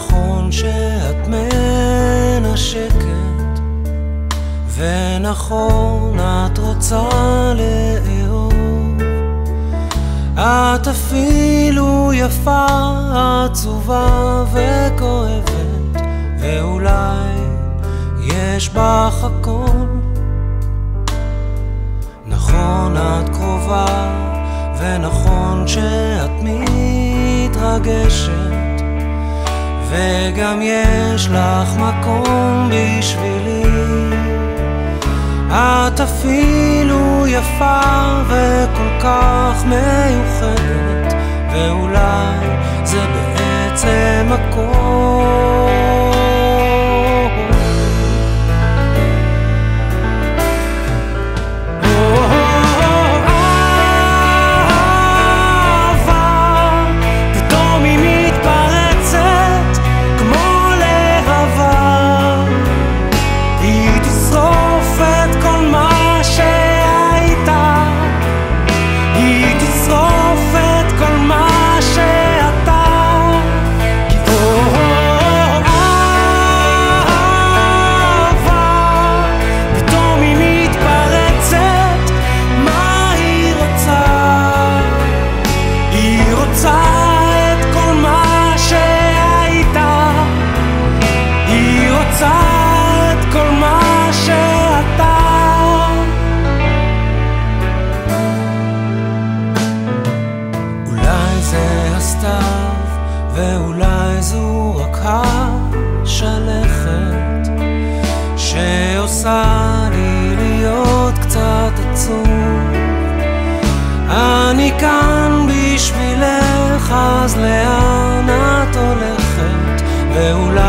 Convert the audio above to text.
נכון שאת מנשקת, ונכון את רוצה לאהוב. את אפילו יפה, עצובה וכואבת, ואולי יש בך הכל. נכון את קרובה, ונכון שאת מתרגשת, וגם יש לך מקום בשבילי. את אפילו יפה וכל כך מיוחדת, ואולי זה בעצם הכל. ואולי זו רק השלכת שעושה לי להיות קצת עצוב. אני כאן בשבילך, אז לאן את הולכת? ואולי